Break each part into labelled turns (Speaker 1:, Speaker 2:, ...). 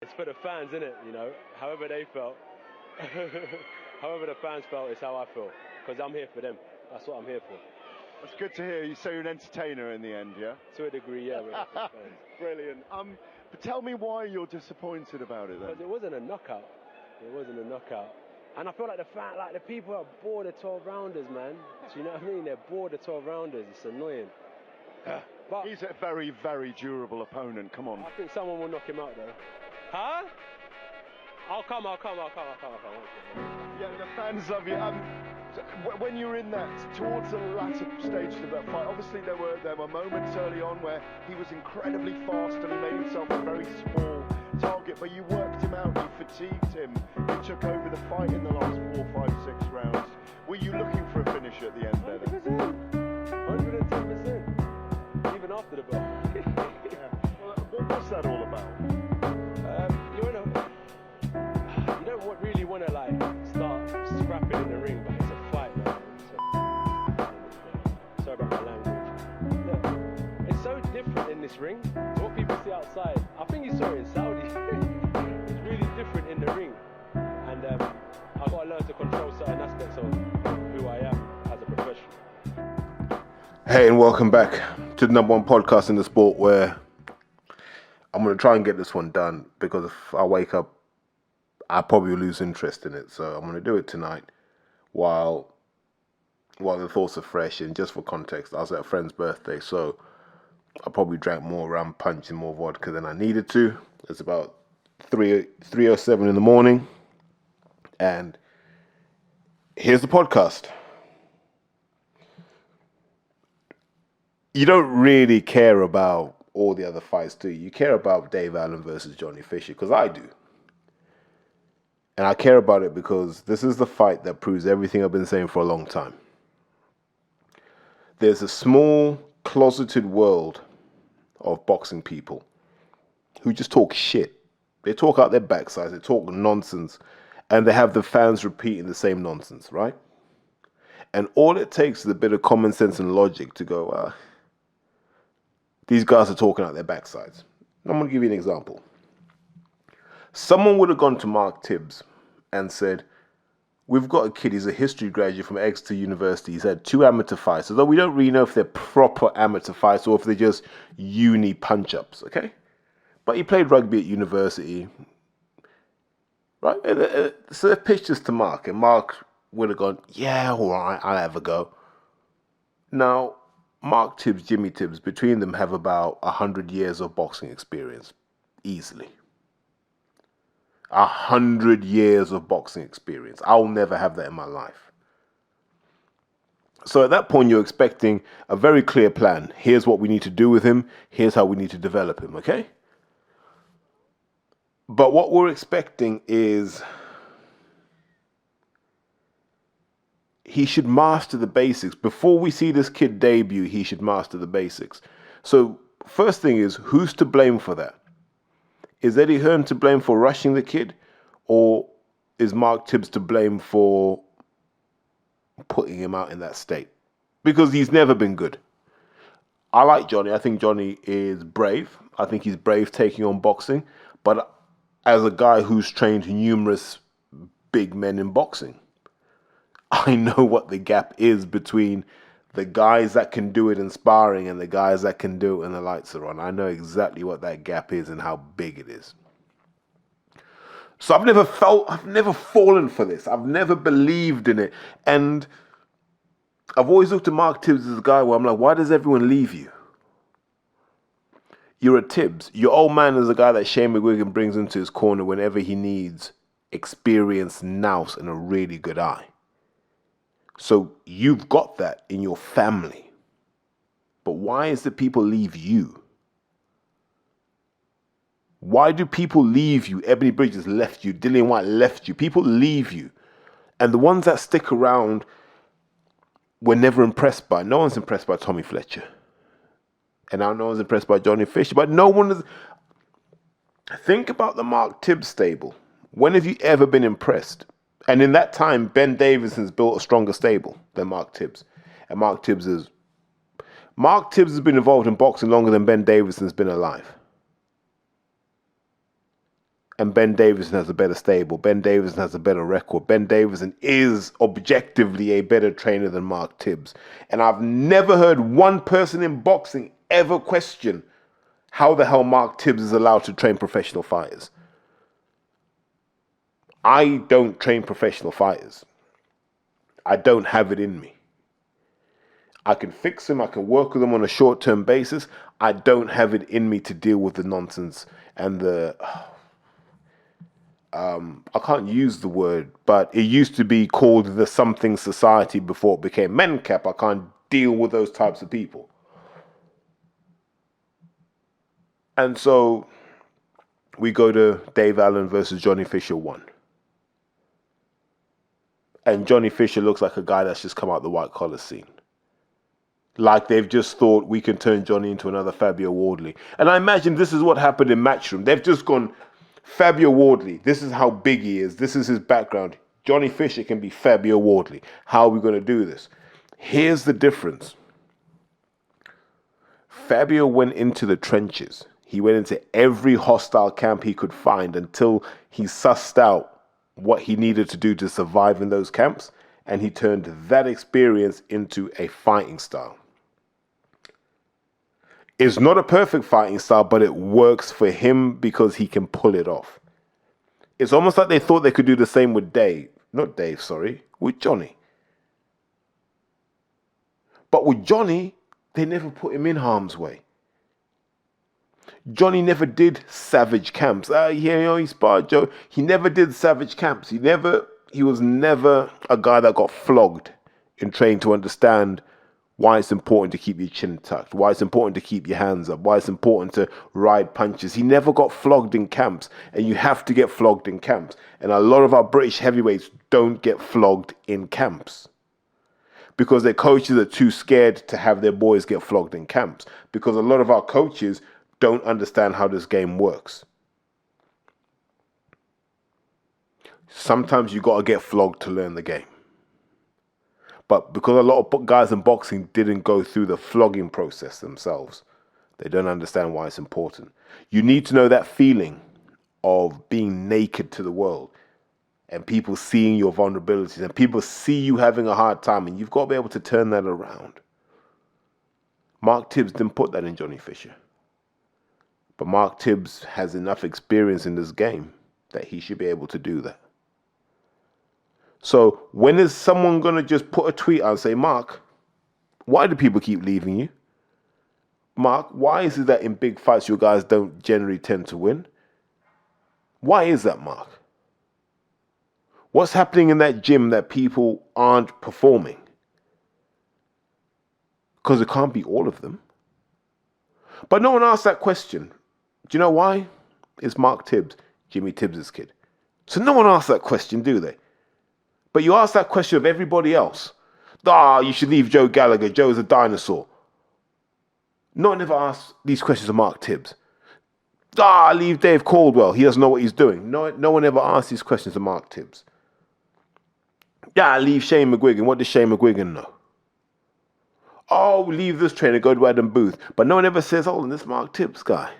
Speaker 1: It's for the fans, innit? You know, however they felt, however the fans felt is how I feel. Because I'm here for them. That's what I'm here for.
Speaker 2: That's good to hear. So you're an entertainer in the end, yeah?
Speaker 1: To a degree, yeah. Fans.
Speaker 2: Brilliant. But tell me why you're disappointed about it then.
Speaker 1: Because it wasn't a knockout. It wasn't a knockout. And I feel like the people are bored of 12 rounders, man. Do you know what I mean? They're bored of 12 rounders. It's annoying. But
Speaker 2: he's a very, very durable opponent. Come on.
Speaker 1: I think someone will knock him out, though. Huh? I'll come.
Speaker 2: Yeah, the fans love you. When you were in that, towards the latter stage of that fight, obviously there were moments early on where he was incredibly fast and he made himself a very small target, but you worked him out, you fatigued him, you took over the fight in the last 4, 5, 6 rounds. Were you looking for a finish at the end there?
Speaker 1: 110%. Even after the bell.
Speaker 2: Yeah. Well, what's that all about?
Speaker 1: You don't really want to like start scrapping in the ring, but it's a fight, man. Sorry about my language. Look, it's so different in this ring to what people see outside. I think you saw it in Saudi. It's really different in the ring, and I've got to learn to control certain aspects of who I am as a professional.
Speaker 3: Hey, and welcome back to the #1 podcast in the sport, where I'm going to try and get this one done, because if I wake up, I probably lose interest in it. So I'm going to do it tonight while the thoughts are fresh. And just for context, I was at a friend's birthday, so I probably drank more rum punch and more vodka than I needed to. It's about 3:07 in the morning, and here's the podcast. You don't really care about all the other fights, do you? You care about Dave Allen versus Johnny Fisher, because I do. And I care about it because this is the fight that proves everything I've been saying for a long time. There's a small, closeted world of boxing people who just talk shit. They talk out their backsides, they talk nonsense, and they have the fans repeating the same nonsense, right? And all it takes is a bit of common sense and logic to go, these guys are talking out their backsides. I'm going to give you an example. Someone would have gone to Mark Tibbs and said, we've got a kid, he's a history graduate from Exeter University. He's had 2 amateur fights, although we don't really know if they're proper amateur fights or if they're just uni punch-ups, okay? But he played rugby at university, right? So they pitched this to Mark, and Mark would have gone, yeah, all right, I'll have a go. Now, Mark Tibbs, Jimmy Tibbs, between them have about 100 years of boxing experience, easily. 100 years of boxing experience. I'll never have that in my life. So at that point, you're expecting a very clear plan. Here's what we need to do with him. Here's how we need to develop him, okay? But what we're expecting is he should master the basics. Before we see this kid debut, he should master the basics. So first thing is, who's to blame for that? Is Eddie Hearn to blame for rushing the kid? Or is Mark Tibbs to blame for putting him out in that state? Because he's never been good. I like Johnny. I think Johnny is brave. I think he's brave taking on boxing. But as a guy who's trained numerous big men in boxing, I know what the gap is between the guys that can do it in sparring and the guys that can do it when the lights are on. I know exactly what that gap is and how big it is. So I've never fallen for this. I've never believed in it. And I've always looked at Mark Tibbs as a guy where I'm like, why does everyone leave you? You're a Tibbs. Your old man is a guy that Shane McGuigan brings into his corner whenever he needs experienced nous and a really good eye. So you've got that in your family. But why is it people leave you? Why do people leave you? Ebony Bridges left you. Dillian White left you. People leave you. And the ones that stick around, we're never impressed by. No one's impressed by Tommy Fletcher. And now no one's impressed by Johnny Fisher. But no one is. Think about the Mark Tibbs stable. When have you ever been impressed? And in that time, Ben Davidson's built a stronger stable than Mark Tibbs. And Mark Tibbs has been involved in boxing longer than Ben Davidson's been alive. and Ben Davison has a better stable. Ben Davison has a better record. Ben Davison is objectively a better trainer than Mark Tibbs. And I've never heard one person in boxing ever question how the hell Mark Tibbs is allowed to train professional fighters. I don't train professional fighters. I don't have it in me. I can fix them. I can work with them on a short-term basis. I don't have it in me to deal with the nonsense and the... I can't use the word, but it used to be called the something society before it became MenCap. I can't deal with those types of people. And so we go to Dave Allen versus Johnny Fisher 1. And Johnny Fisher looks like a guy that's just come out the white collar scene. Like they've just thought we can turn Johnny into another Fabio Wardley. And I imagine this is what happened in Matchroom. They've just gone, Fabio Wardley, this is how big he is. This is his background. Johnny Fisher can be Fabio Wardley. How are we going to do this? Here's the difference. Fabio went into the trenches. He went into every hostile camp he could find until he sussed out what he needed to do to survive in those camps. And he turned that experience into a fighting style. It's not a perfect fighting style, but it works for him because he can pull it off. It's almost like they thought they could do the same with with Johnny. But with Johnny, they never put him in harm's way. Johnny never did savage camps. He sparred Joe. He never did savage camps. He was never a guy that got flogged in training to understand why it's important to keep your chin tucked, why it's important to keep your hands up, why it's important to ride punches. He never got flogged in camps, and you have to get flogged in camps. And a lot of our British heavyweights don't get flogged in camps because their coaches are too scared to have their boys get flogged in camps, because a lot of our coaches don't understand how this game works. Sometimes you got to get flogged to learn the game. But because a lot of guys in boxing didn't go through the flogging process themselves, they don't understand why it's important. You need to know that feeling of being naked to the world and people seeing your vulnerabilities and people see you having a hard time, and you've got to be able to turn that around. Mark Tibbs didn't put that in Johnny Fisher. But Mark Tibbs has enough experience in this game that he should be able to do that. So when is someone going to just put a tweet out and say, Mark, why do people keep leaving you? Mark, why is it that in big fights you guys don't generally tend to win? Why is that, Mark? What's happening in that gym that people aren't performing? Because it can't be all of them. But no one asked that question. Do you know why? It's Mark Tibbs, Jimmy Tibbs' kid. So no one asked that question, do they? But you ask that question of everybody else. You should leave Joe Gallagher. Joe's a dinosaur. No one ever asked these questions of Mark Tibbs. Leave Dave Caldwell. He doesn't know what he's doing. No one ever asked these questions of Mark Tibbs. Leave Shane McGuigan. What does Shane McGuigan know? Leave this trainer, go to Adam Booth. But no one ever says, this Mark Tibbs guy.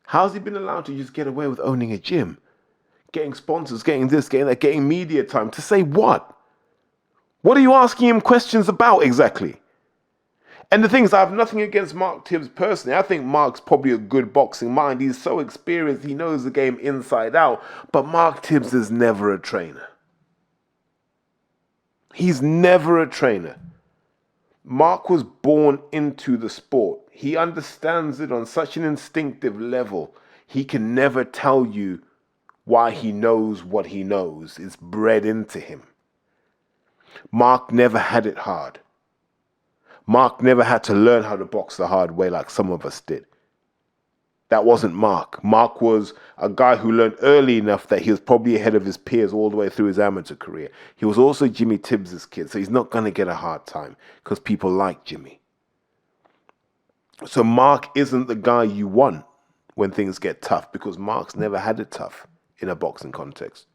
Speaker 3: How's he been allowed to just get away with owning a gym? Getting sponsors, getting this, getting that, getting media time. To say what? What are you asking him questions about exactly? And the thing is, I have nothing against Mark Tibbs personally. I think Mark's probably a good boxing mind. He's so experienced, he knows the game inside out. But Mark Tibbs is never a trainer. He's never a trainer. Mark was born into the sport. He understands it on such an instinctive level. He can never tell you why he knows what he knows. It's bred into him. Mark never had it hard. Mark never had to learn how to box the hard way like some of us did. That wasn't Mark. Mark was a guy who learned early enough that he was probably ahead of his peers all the way through his amateur career. He was also Jimmy Tibbs' kid, so he's not going to get a hard time because people like Jimmy. So Mark isn't the guy you want when things get tough, because Mark's never had it tough in a boxing context.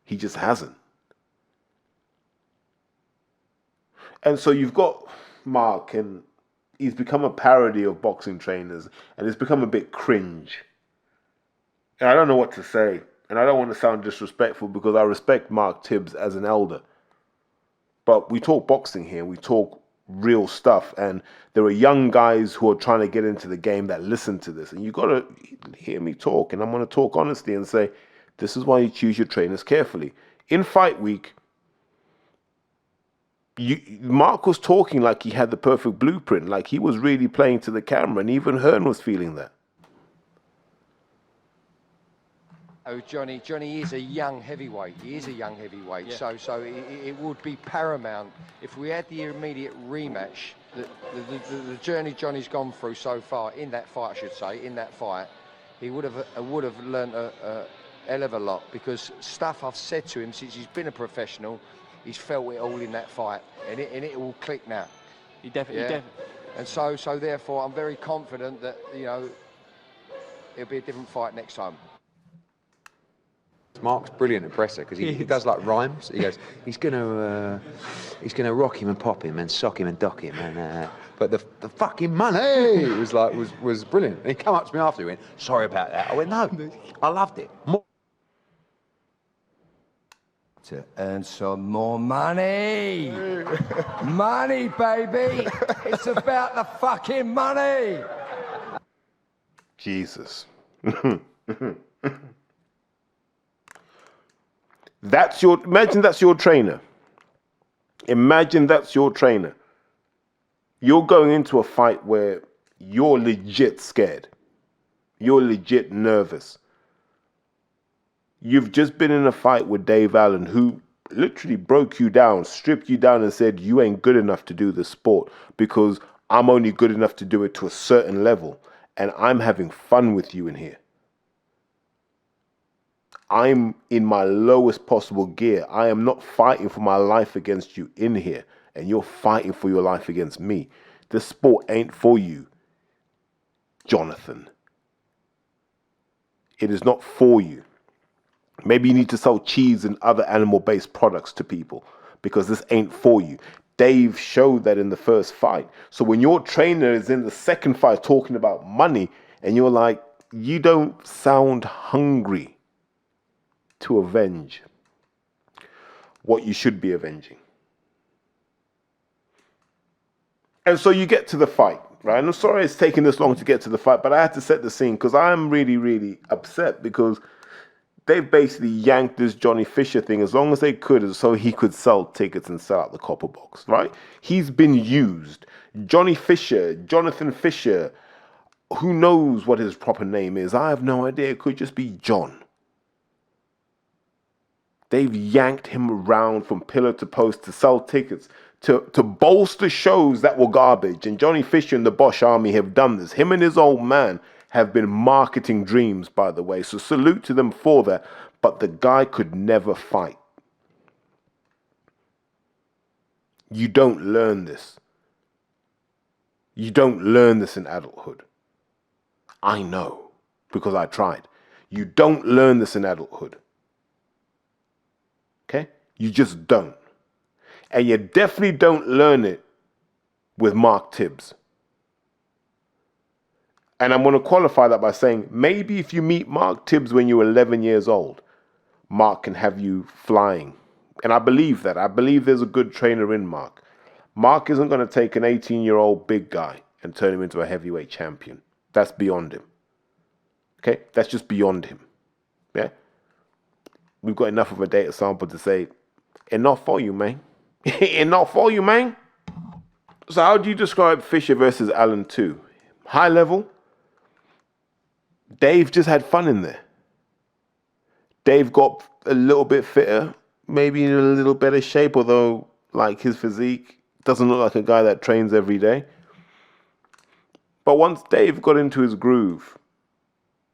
Speaker 3: He just hasn't. And so you've got Mark, and he's become a parody of boxing trainers, and it's become a bit cringe. And I don't know what to say. And I don't want to sound disrespectful because I respect Mark Tibbs as an elder. But we talk boxing here. We talk real stuff. And there are young guys who are trying to get into the game that listen to this. And you got to hear me talk. And I'm going to talk honestly and say, this is why you choose your trainers carefully. In fight week, Mark was talking like he had the perfect blueprint, like he was really playing to the camera, and even Hearn was feeling that.
Speaker 4: Oh, Johnny is a young heavyweight. He is a young heavyweight. Yeah. So it would be paramount if we had the immediate rematch. The journey Johnny's gone through so far in that fight, I should say, in that fight, he would have learned a hell of a lot, because stuff I've said to him since he's been a professional, he's felt it all in that fight, and it will click now.
Speaker 5: He definitely.
Speaker 4: And so therefore, I'm very confident that, you know, it'll be a different fight next time.
Speaker 6: Mark's brilliant at presser because he does like rhymes. He goes, he's gonna rock him and pop him and sock him and dock him, and but the fucking money was brilliant. And he come up to me after, he went, sorry about that. I went, no, I loved it.
Speaker 7: To earn some more money. Money, baby. It's about the fucking money.
Speaker 3: Jesus. Imagine that's your trainer. Imagine that's your trainer. You're going into a fight where you're legit scared. You're legit nervous. You've just been in a fight with Dave Allen, who literally broke you down, stripped you down and said, you ain't good enough to do this sport because I'm only good enough to do it to a certain level. And I'm having fun with you in here. I'm in my lowest possible gear. I am not fighting for my life against you in here. And you're fighting for your life against me. This sport ain't for you, Jonathan. It is not for you. Maybe you need to sell cheese and other animal-based products to people because this ain't for you. Dave showed that in the first fight. So when your trainer is in the second fight talking about money and you're like, you don't sound hungry to avenge what you should be avenging. And so you get to the fight, right? And I'm sorry it's taking this long to get to the fight, but I had to set the scene because I'm really, really upset because they've basically yanked this Johnny Fisher thing as long as they could so he could sell tickets and sell out the copper box, right? He's been used. Johnny Fisher, Jonathan Fisher, who knows what his proper name is? I have no idea. It could just be John. They've yanked him around from pillar to post to sell tickets, to bolster shows that were garbage. And Johnny Fisher and the Bosch Army have done this. Him and his old man have been marketing dreams, by the way. So salute to them for that. But the guy could never fight. You don't learn this. You don't learn this in adulthood. I know, because I tried. You don't learn this in adulthood. Okay? You just don't. And you definitely don't learn it with Mark Tibbs. And I'm going to qualify that by saying, maybe if you meet Mark Tibbs when you're 11 years old, Mark can have you flying. And I believe that. I believe there's a good trainer in Mark. Mark isn't going to take an 18-year-old big guy and turn him into a heavyweight champion. That's beyond him. Okay? That's just beyond him. Yeah? We've got enough of a data sample to say, enough for you, man. Enough for you, man. So how do you describe Fisher versus Allen 2? High level. Dave just had fun in there. Dave got a little bit fitter, maybe in a little better shape, although like his physique doesn't look like a guy that trains every day. But once Dave got into his groove,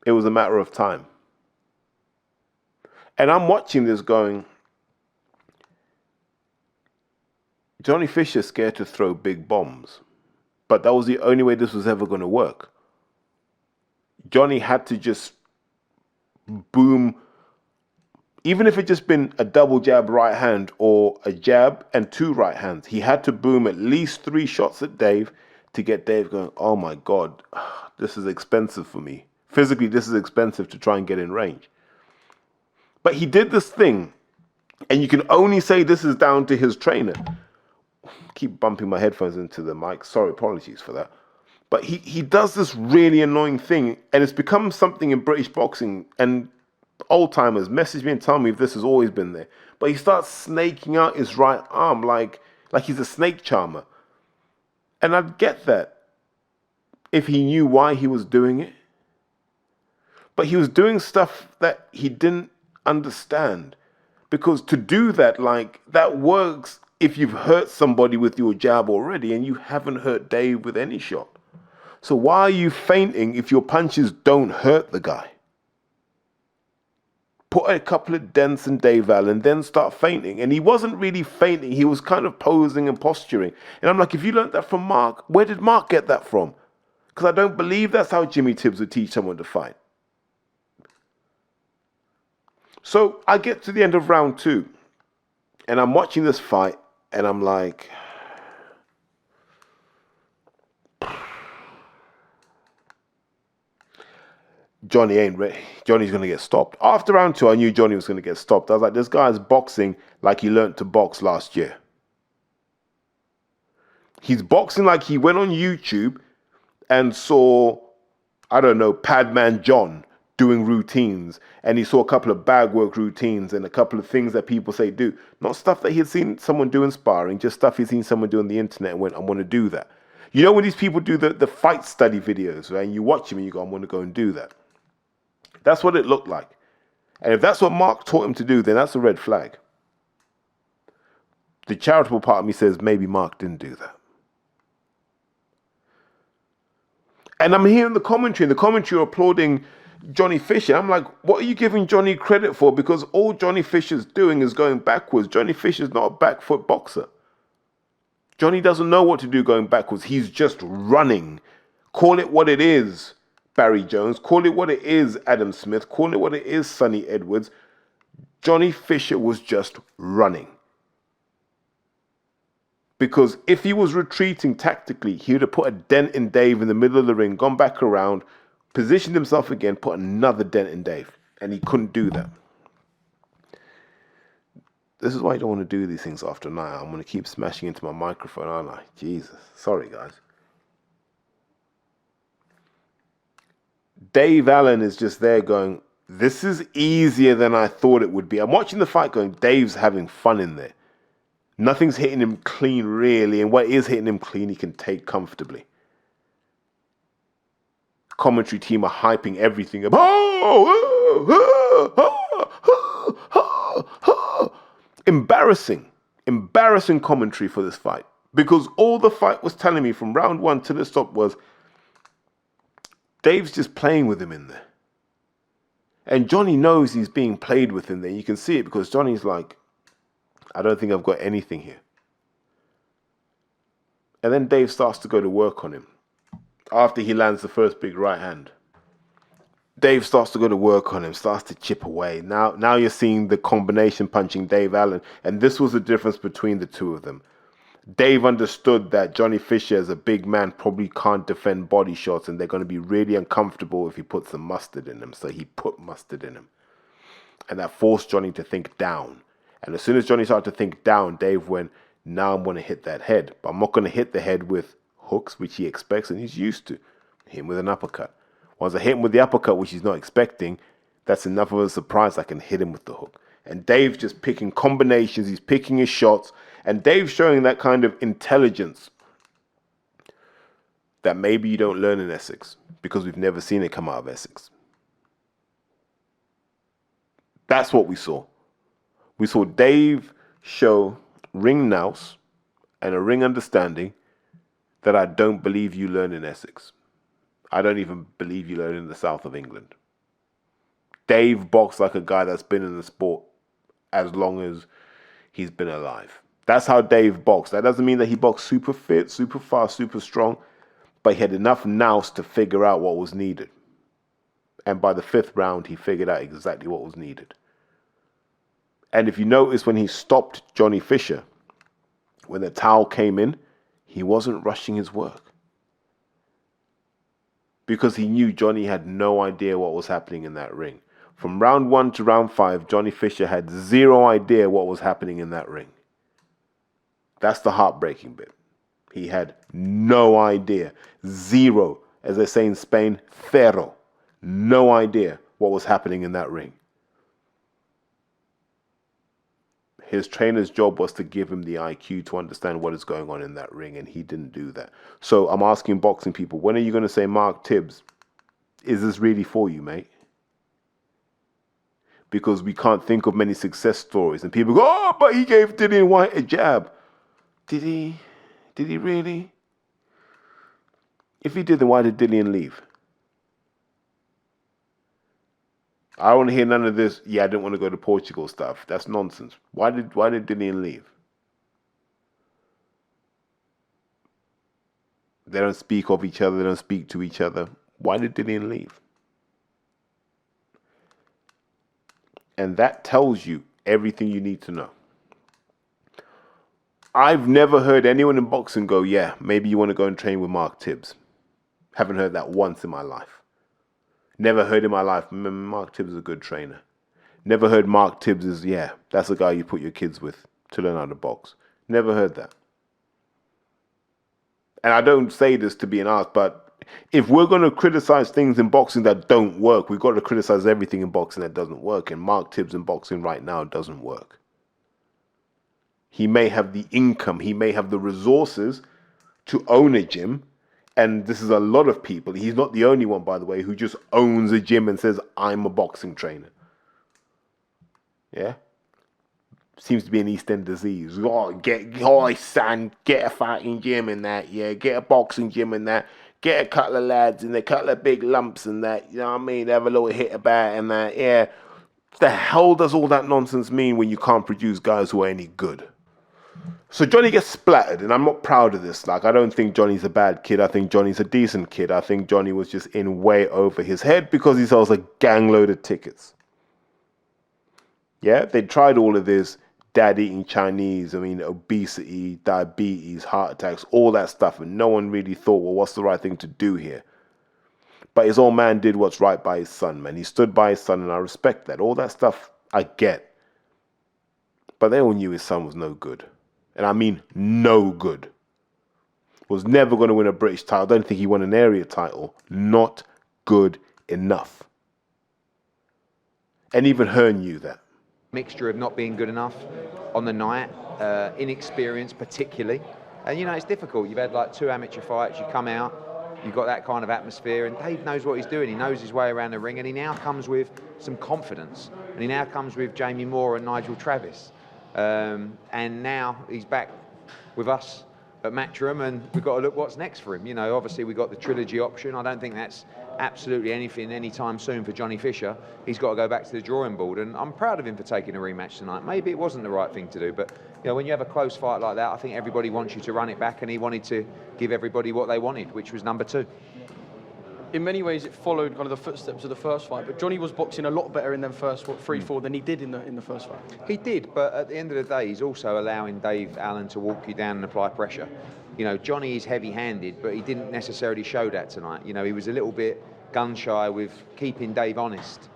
Speaker 3: it was a matter of time. And I'm watching this going, Johnny Fisher's scared to throw big bombs. But that was the only way this was ever going to work. Johnny had to just boom, even if it just been a double jab right hand or a jab and two right hands. He had to boom at least 3 shots at Dave to get Dave going, oh my God, this is expensive for me. Physically, this is expensive to try and get in range. But he did this thing, and you can only say this is down to his trainer. Keep bumping my headphones into the mic. Sorry, apologies for that. But he does this really annoying thing, and it's become something in British boxing, and old timers message me and tell me if this has always been there. But he starts snaking out his right arm like he's a snake charmer. And I'd get that if he knew why he was doing it. But he was doing stuff that he didn't understand. Because to do that, that works if you've hurt somebody with your jab already and you haven't hurt Dave with any shot. So why are you fainting if your punches don't hurt the guy? Put a couple of dents in Dave Allen, then start fainting. And he wasn't really fainting. He was kind of posing and posturing. And I'm like, if you learned that from Mark, where did Mark get that from? Because I don't believe that's how Jimmy Tibbs would teach someone to fight. So I get to the end of round 2. And I'm watching this fight. And I'm like, Johnny ain't ready. Johnny's going to get stopped. After round 2, I knew Johnny was going to get stopped. I was like, this guy's boxing like he learned to box last year. He's boxing like he went on YouTube and saw, I don't know, Padman John doing routines. And he saw a couple of bag work routines and a couple of things that people say do. Not stuff that he had seen someone do in sparring, just stuff he'd seen someone do on the internet and went, I want to do that. You know when these people do the fight study videos, right? And you watch them and you go, I want to go and do that. That's what it looked like. And if that's what Mark taught him to do, then that's a red flag. The charitable part of me says maybe Mark didn't do that. And I'm hearing the commentary, and the commentary are applauding Johnny Fisher. I'm like, what are you giving Johnny credit for? Because all Johnny Fisher's doing is going backwards. Johnny Fisher's not a back foot boxer. Johnny doesn't know what to do going backwards. He's just running. Call it what it is, Barry Jones. Call it what it is, Adam Smith. Call it what it is, Sonny Edwards. Johnny Fisher was just running. Because if he was retreating tactically, he would have put a dent in Dave in the middle of the ring, gone back around, positioned himself again, put another dent in Dave. And he couldn't do that. This is why I don't want to do these things after 9. I'm going to keep smashing into my microphone, aren't I? Jesus. Sorry, guys. Dave Allen is just there going, this is easier than I thought it would be. I'm watching the fight going, Dave's having fun in there. Nothing's hitting him clean, really. And what is hitting him clean, he can take comfortably. Commentary team are hyping everything up. Embarrassing commentary for this fight. Because all the fight was telling me from round 1 to the stop was, Dave's just playing with him in there. And Johnny knows he's being played with in there. You can see it because Johnny's like, I don't think I've got anything here. And then Dave starts to go to work on him. After he lands the first big right hand. Dave starts to go to work on him, starts to chip away. Now you're seeing the combination punching Dave Allen. And this was the difference between the two of them. Dave understood that Johnny Fisher as a big man probably can't defend body shots and they're going to be really uncomfortable if he puts some mustard in them. So he put mustard in him. And that forced Johnny to think down. And as soon as Johnny started to think down, Dave went, now I'm going to hit that head. But I'm not going to hit the head with hooks, which he expects and he's used to. Hit him with an uppercut. Once I hit him with the uppercut, which he's not expecting, that's enough of a surprise I can hit him with the hook. And Dave's just picking combinations. He's picking his shots. And Dave's showing that kind of intelligence that maybe you don't learn in Essex because we've never seen it come out of Essex. That's what we saw. We saw Dave show ring nous and a ring understanding that I don't believe you learn in Essex. I don't even believe you learn in the south of England. Dave boxed like a guy that's been in the sport as long as he's been alive. That's how Dave boxed. That doesn't mean that he boxed super fit, super fast, super strong, but he had enough nous to figure out what was needed. And by the 5th round, he figured out exactly what was needed. And if you notice when he stopped Johnny Fisher, when the towel came in, he wasn't rushing his work. because he knew Johnny had no idea what was happening in that ring. From round 1 to round 5, Johnny Fisher had zero idea what was happening in that ring. That's the heartbreaking bit. He had no idea. Zero. As they say in Spain, cero. No idea what was happening in that ring. His trainer's job was to give him the IQ to understand what is going on in that ring, and he didn't do that. So I'm asking boxing people, when are you going to say, Mark Tibbs, is this really for you, mate? Because we can't think of many success stories. And people go, oh, but he gave Dillian White a jab. Did he? Did he really? If he did, then why did Dillian leave? I don't want to hear none of this, yeah, I didn't want to go to Portugal stuff. That's nonsense. Why did Dillian leave? They don't speak of each other. They don't speak to each other. Why did Dillian leave? And that tells you everything you need to know. I've never heard anyone in boxing go, yeah, maybe you want to go and train with Mark Tibbs. Haven't heard that once in my life. Never heard in my life, Mark Tibbs is a good trainer. Never heard Mark Tibbs is, yeah, that's the guy you put your kids with to learn how to box. Never heard that. And I don't say this to be an ass, but if we're going to criticize things in boxing that don't work, we've got to criticize everything in boxing that doesn't work. And Mark Tibbs in boxing right now doesn't work. He may have the income, he may have the resources to own a gym. And this is a lot of people. He's not the only one, by the way, who just owns a gym and says, I'm a boxing trainer. Yeah? Seems to be an East End disease. Oh, son, get a fighting gym in that. Yeah, get a boxing gym in that. Get a couple of lads and a couple of big lumps and that. You know what I mean? Have a little hit about and that. Yeah. The hell does all that nonsense mean when you can't produce guys who are any good? So Johnny gets splattered, and I'm not proud of this. Like, I don't think Johnny's a bad kid. I think Johnny's a decent kid. I think Johnny was just in way over his head because he sells a gang load of tickets. Yeah, they tried all of this, dad eating Chinese, obesity, diabetes, heart attacks, all that stuff, and no one really thought, well, what's the right thing to do here? But his old man did what's right by his son, man. He stood by his son, and I respect that. All that stuff, I get. But they all knew his son was no good. And I mean no good. Was never going to win a British title. Don't think he won an area title. Not good enough. And even Hearn knew that.
Speaker 6: Mixture of not being good enough on the night, inexperience particularly. And it's difficult. You've had like 2 amateur fights, you come out, you've got that kind of atmosphere, and Dave knows what he's doing. He knows his way around the ring, and he now comes with some confidence. And he now comes with Jamie Moore and Nigel Travis. And now he's back with us at Matchroom, and we've got to look what's next for him. Obviously we've got the trilogy option. I don't think that's absolutely anything anytime soon for Johnny Fisher. He's got to go back to the drawing board, and I'm proud of him for taking a rematch tonight. Maybe it wasn't the right thing to do, but when you have a close fight like that, I think everybody wants you to run it back, and he wanted to give everybody what they wanted, which was number 2.
Speaker 5: In many ways, it followed kind of the footsteps of the first fight, but Johnny was boxing a lot better in them first 3-4 than he did in the first fight.
Speaker 6: He did, but at the end of the day, he's also allowing Dave Allen to walk you down and apply pressure. Johnny is heavy-handed, but he didn't necessarily show that tonight. He was a little bit gun-shy with keeping Dave honest.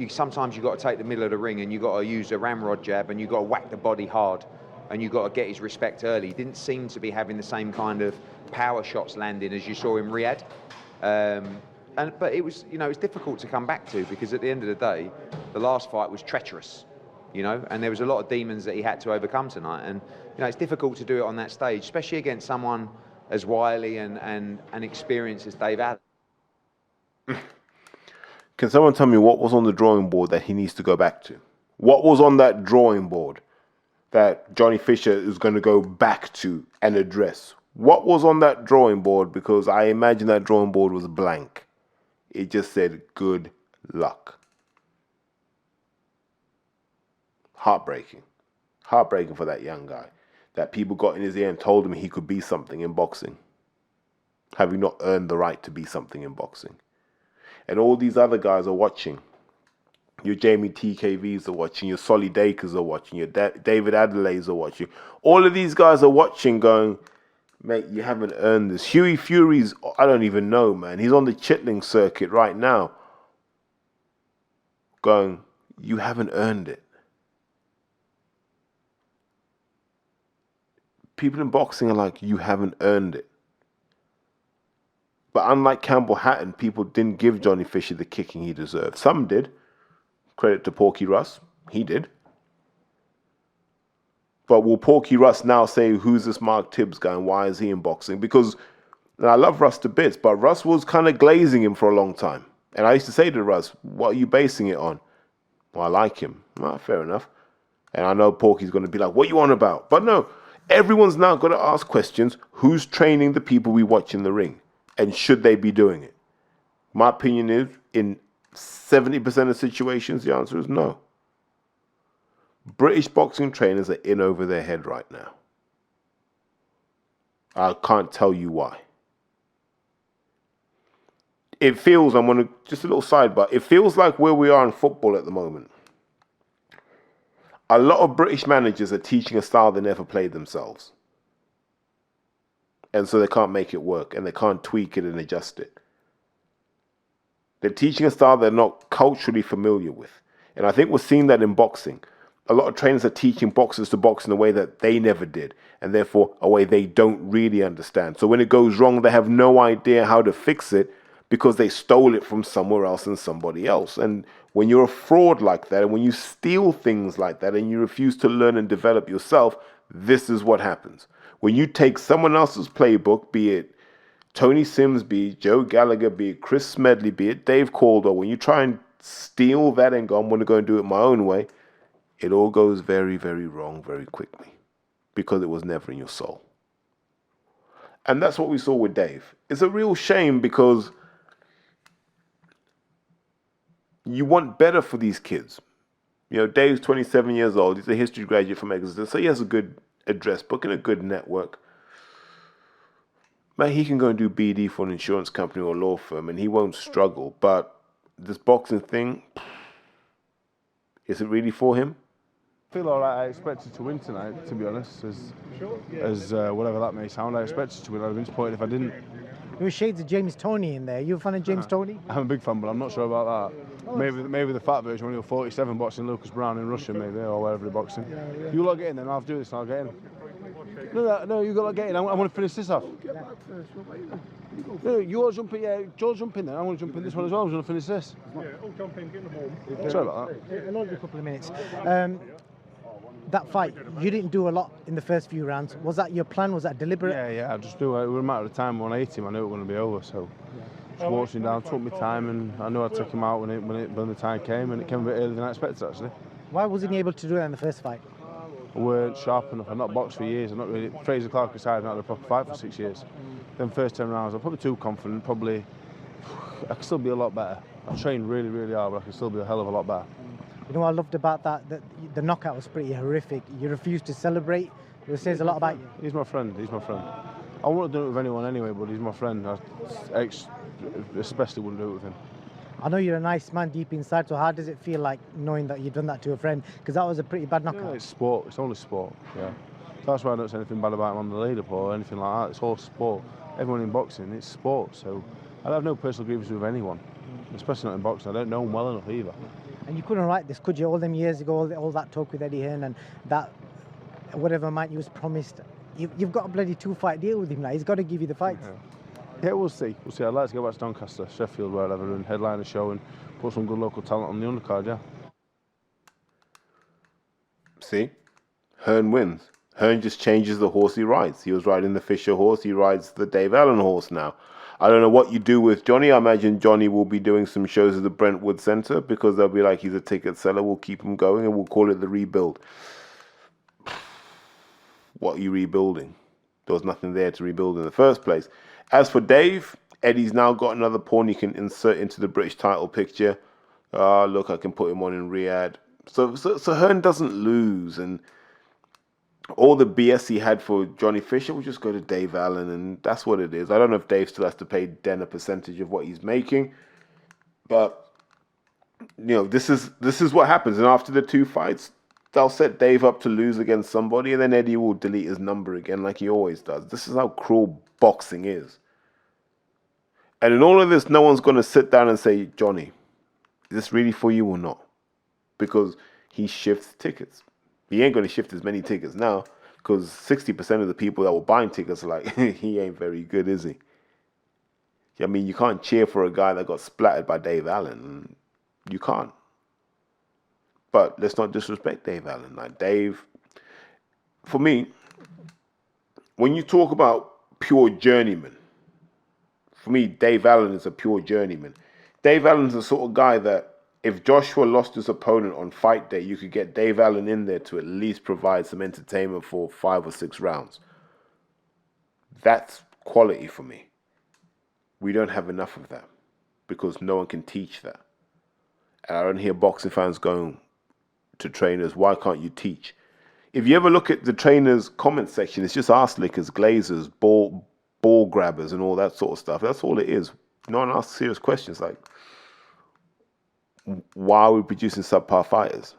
Speaker 6: Sometimes you've got to take the middle of the ring and you've got to use a ramrod jab and you've got to whack the body hard and you've got to get his respect early. He didn't seem to be having the same kind of power shots landing as you saw in Riyadh. But it was, it's difficult to come back to because at the end of the day, the last fight was treacherous, and there was a lot of demons that he had to overcome tonight. And, it's difficult to do it on that stage, especially against someone as wily and experienced as Dave Allen.
Speaker 3: Can someone tell me what was on the drawing board that he needs to go back to? What was on that drawing board that Johnny Fisher is going to go back to and address? What was on that drawing board? Because I imagine that drawing board was blank. It just said, good luck. Heartbreaking. Heartbreaking for that young guy. That people got in his ear and told him he could be something in boxing. Having not earned the right to be something in boxing. And all these other guys are watching. Your Jamie TKVs are watching. Your Solly Dakers are watching. Your David Adelaide's are watching. All of these guys are watching going, Mate, you haven't earned this. Huey Fury's, I don't even know, man. He's on the Chitling circuit right now. Going, you haven't earned it. People in boxing are like, you haven't earned it. But unlike Campbell Hatton, people didn't give Johnny Fisher the kicking he deserved. Some did. Credit to Porky Russ. He did. But will Porky Russ now say, who's this Mark Tibbs guy and why is he in boxing? Because, and I love Russ to bits, but Russ was kind of glazing him for a long time. And I used to say to Russ, what are you basing it on? Well, I like him. Well, fair enough. And I know Porky's going to be like, what you on about? But no, everyone's now got to ask questions. Who's training the people we watch in the ring? And should they be doing it? My opinion is, in 70% of situations, the answer is no. British boxing trainers are in over their head right now. I can't tell you why. It feels, I'm going to, just a little sidebar, it feels like where we are in football at the moment. A lot of British managers are teaching a style they never played themselves. And so they can't make it work and they can't tweak it and adjust it. They're teaching a style they're not culturally familiar with. And I think we're seeing that in boxing. A lot of trainers are teaching boxers to box in a way that they never did, and therefore a way they don't really understand. So when it goes wrong, they have no idea how to fix it because they stole it from somewhere else and somebody else. And when you're a fraud like that, and when you steal things like that, and you refuse to learn and develop yourself, this is what happens. When you take someone else's playbook, be it Tony Sims, be it Joe Gallagher, be it Chris Smedley, be it Dave Caldwell, when you try and steal that and go, I'm going to go and do it my own way, it all goes very, very wrong very quickly because it was never in your soul. And that's what we saw with Dave. It's a real shame because you want better for these kids. You know, Dave's 27 years old. He's a history graduate from Exeter, so he has a good address book and a good network. Man, he can go and do BD for an insurance company or a law firm and he won't struggle. But this boxing thing, is it really for him?
Speaker 8: I feel alright. I expected to win tonight, to be honest. As whatever that may sound, I expected to win. I'd have been disappointed if I didn't.
Speaker 9: There were shades of James Toney in there. You a fan of James Toney?
Speaker 8: I'm a big fan, but I'm not sure about that. Maybe the fat version when he was 47 boxing Lucas Brown in Russia, maybe, or wherever they're boxing. Yeah. You lot get in, then I'll do this and I'll get in. No, you got to get in. I want to finish this off. No, you all jump in. Yeah, Joe's jump in there. I want to jump in this one as well. I'm going to finish this. Yeah, all jump in, get them home. Sorry about that.
Speaker 9: I'll give a couple of minutes. That fight, you didn't do a lot in the first few rounds. Was that your plan? Was that deliberate?
Speaker 8: Yeah. I just knew it was a matter of time. When I hit him, I knew it was going to be over. So just watched him down, took my time, and I knew I'd take him out when the time came, and it came a bit earlier than I expected actually.
Speaker 9: Why wasn't he able to do that in the first fight?
Speaker 8: I weren't sharp enough. I'd not boxed for years. I'm not really. Fraser Clark decided not to had a proper fight for 6 years. Then first 10 rounds, I'm probably too confident. Probably I could still be a lot better. I trained really, really hard, but I could still be a hell of a lot better.
Speaker 9: You know what I loved about that the knockout was pretty horrific. You refused to celebrate. It says a lot about you.
Speaker 8: He's my friend. I wouldn't do it with anyone anyway, but he's my friend. I especially wouldn't do it with him.
Speaker 9: I know you're a nice man deep inside, so how does it feel like knowing that you've done that to a friend? Because that was a pretty bad knockout.
Speaker 8: Yeah, it's sport. It's only sport. Yeah. So that's why I don't say anything bad about him on the leaderboard or anything like that. It's all sport. Everyone in boxing, it's sport. So I have no personal grievances with anyone, especially not in boxing. I don't know him well enough either.
Speaker 9: And you couldn't write this, could you? All them years ago, all that talk with Eddie Hearn and that whatever amount you was promised. You've got a bloody 2-fight deal with him now. He's got to give you the fights.
Speaker 8: Yeah, we'll see. I'd like to go back to Doncaster, Sheffield, wherever, and headline a show and put some good local talent on the undercard, yeah.
Speaker 3: See? Hearn wins. Hearn just changes the horse he rides. He was riding the Fisher horse. He rides the Dave Allen horse now. I don't know what you do with Johnny. I imagine Johnny will be doing some shows at the Brentwood Centre because they'll be like, he's a ticket seller. We'll keep him going and we'll call it the rebuild. What are you rebuilding? There was nothing there to rebuild in the first place. As for Dave, Eddie's now got another pawn he can insert into the British title picture. Look, I can put him on in Riyadh. So Hearn doesn't lose, and all the BS he had for Johnny Fisher will just go to Dave Allen, and that's what it is. I don't know if Dave still has to pay Den a percentage of what he's making, but you know, this is what happens. And after the 2 fights, they'll set Dave up to lose against somebody, and then Eddie will delete his number again like he always does. This is how cruel boxing is. And in all of this, no one's going to sit down and say, Johnny, is this really for you or not? Because he shifts tickets. He ain't going to shift as many tickets now, because 60% of the people that were buying tickets are like, he ain't very good, is he? I mean, you can't cheer for a guy that got splattered by Dave Allen. You can't. But let's not disrespect Dave Allen. Like, Dave, for me, when you talk about pure journeyman, for me, Dave Allen is a pure journeyman. Dave Allen's the sort of guy that if Joshua lost his opponent on fight day, you could get Dave Allen in there to at least provide some entertainment for 5 or 6 rounds. That's quality for me. We don't have enough of that because no one can teach that. And I don't hear boxing fans going to trainers, why can't you teach? If you ever look at the trainers' comment section, it's just ass lickers, glazers, ball grabbers and all that sort of stuff. That's all it is. No one asks serious questions like, why are we producing subpar fighters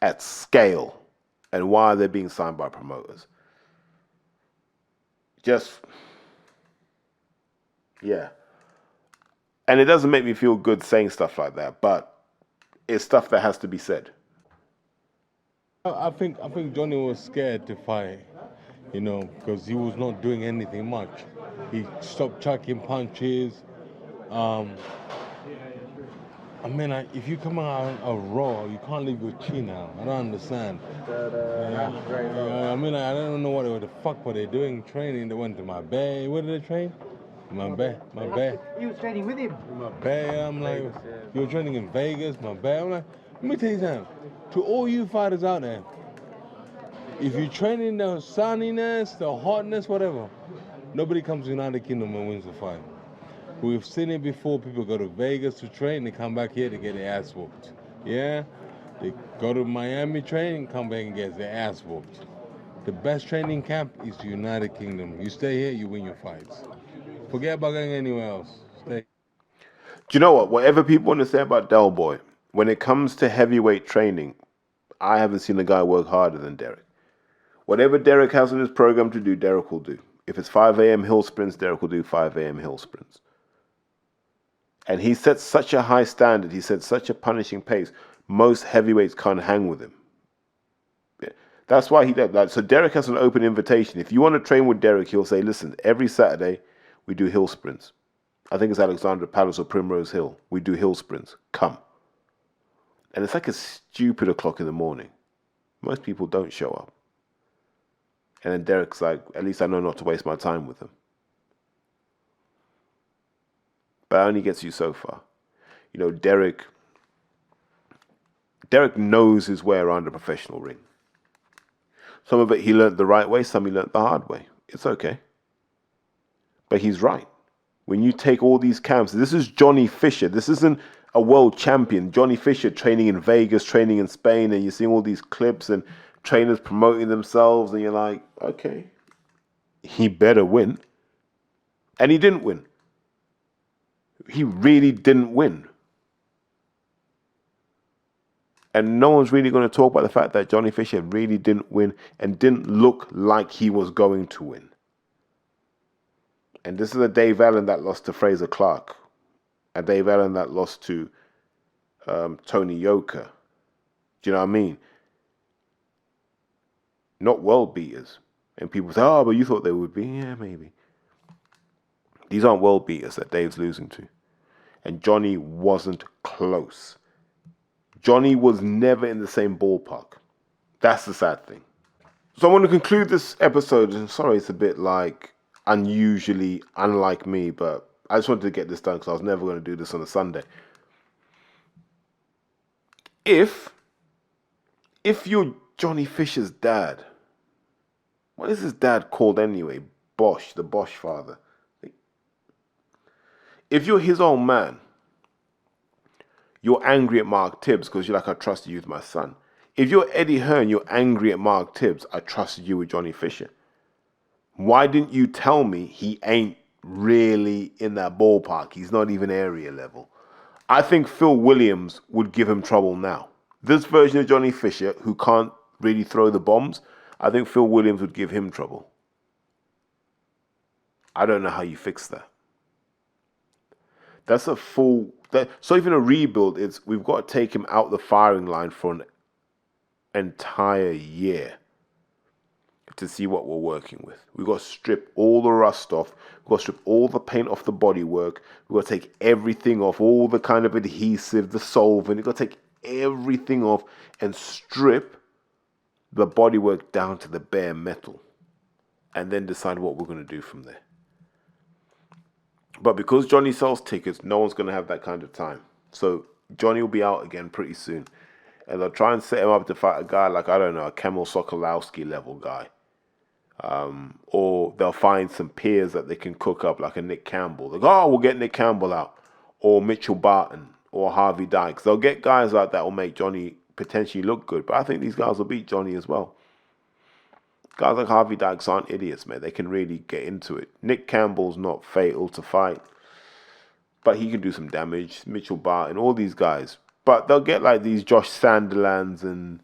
Speaker 3: at scale? And why are they being signed by promoters? Just, yeah. And it doesn't make me feel good saying stuff like that, but it's stuff that has to be said.
Speaker 10: I think Johnny was scared to fight, you know, because he was not doing anything much. He stopped chucking punches. I mean, if you come out a raw, you can't leave your chin out. I don't understand. I mean, I don't know what the fuck were they doing training. They went to my bay. Where did they train? My bay.
Speaker 9: He was training with him.
Speaker 10: My bay. I'm like, you were training in Vegas. My bay. I'm like, let me tell you something. To all you fighters out there, if you train in the sunniness, the hotness, whatever, nobody comes to the United Kingdom and wins the fight. We've seen it before. People go to Vegas to train, they come back here to get their ass whooped. Yeah? They go to Miami train, come back and get their ass whooped. The best training camp is the United Kingdom. You stay here, you win your fights. Forget about going anywhere else. Stay.
Speaker 3: Do you know what? Whatever people want to say about Del Boy, when it comes to heavyweight training, I haven't seen a guy work harder than Derek. Whatever Derek has on his program to do, Derek will do. If it's 5 a.m. hill sprints, Derek will do 5 a.m. hill sprints. And he sets such a high standard. He sets such a punishing pace. Most heavyweights can't hang with him. Yeah. That's why he does that. So Derek has an open invitation. If you want to train with Derek, he'll say, listen, every Saturday we do hill sprints. I think it's Alexandra Palace or Primrose Hill. We do hill sprints. Come. And it's like a stupid o'clock in the morning. Most people don't show up. And then Derek's like, at least I know not to waste my time with him. But it only gets you so far. You know, Derek knows his way around a professional ring. Some of it he learned the right way, some he learned the hard way. It's okay. But he's right. When you take all these camps, this is Johnny Fisher. This isn't a world champion. Johnny Fisher training in Vegas, training in Spain, and you're seeing all these clips and trainers promoting themselves, and you're like, okay, he better win. And he didn't win. He really didn't win. And no one's really going to talk about the fact that Johnny Fisher really didn't win and didn't look like he was going to win. And this is a Dave Allen that lost to Fraser Clark. A Dave Allen that lost to Tony Yoka. Do you know what I mean? Not world beaters. And people say, oh, but you thought they would be. Yeah, maybe. These aren't world beaters that Dave's losing to. And Johnny wasn't close. Johnny was never in the same ballpark. That's the sad thing. So I want to conclude this episode, and sorry it's a bit like unusually unlike me, but I just wanted to get this done because I was never going to do this on a Sunday. If you're Johnny Fisher's dad, what is his dad called anyway? Bosch, the Bosch father. If you're his old man, you're angry at Mark Tibbs because you're like, I trusted you with my son. If you're Eddie Hearn, you're angry at Mark Tibbs. I trusted you with Johnny Fisher. Why didn't you tell me he ain't really in that ballpark? He's not even area level. I think Phil Williams would give him trouble now. this version of Johnny Fisher, who can't really throw the bombs, I think Phil Williams would give him trouble. I don't know how you fix that. That's a full... so even a rebuild, we've got to take him out the firing line for an entire year to see what we're working with. We've got to strip all the rust off. We've got to strip all the paint off the bodywork. We've got to take everything off, all the kind of adhesive, the solvent. We've got to take everything off and strip the bodywork down to the bare metal, and then decide what we're going to do from there. But because Johnny sells tickets, no one's going to have that kind of time. So Johnny will be out again pretty soon. And they'll try and set him up to fight a guy like, I don't know, a Kamil Sokolowski level guy. Or they'll find some peers that they can cook up, like a Nick Campbell. They'll go, oh, we'll get Nick Campbell out. Or Mitchell Barton. Or Harvey Dykes. They'll get guys like that will make Johnny potentially look good. But I think these guys will beat Johnny as well. Guys like Harvey Dykes aren't idiots, man. They can really get into it. Nick Campbell's not fatal to fight, but he can do some damage. Mitchell Barton, all these guys. But they'll get like these Josh Sanderlands and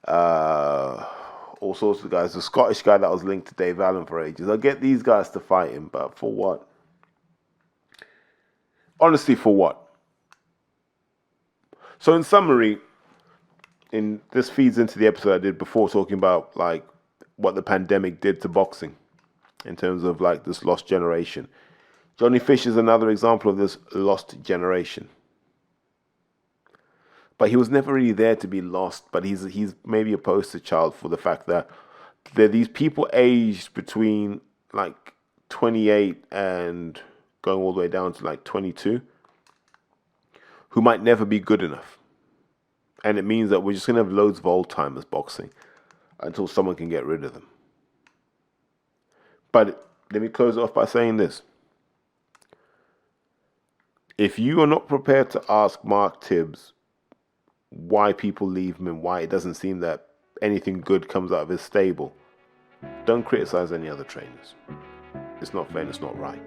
Speaker 3: all sorts of guys. The Scottish guy that was linked to Dave Allen for ages. They'll get these guys to fight him, but for what? Honestly, for what? So in summary, this feeds into the episode I did before talking about like what the pandemic did to boxing in terms of like this lost generation. Johnny Fisher is another example of this lost generation. But he was never really there to be lost, but he's maybe a poster child for the fact that there are these people aged between like 28 and going all the way down to like 22 who might never be good enough. And it means that we're just going to have loads of old-timers boxing until someone can get rid of them. But let me close it off by saying this. If you are not prepared to ask Mark Tibbs why people leave him and why it doesn't seem that anything good comes out of his stable, don't criticize any other trainers. It's not fair and it's not right.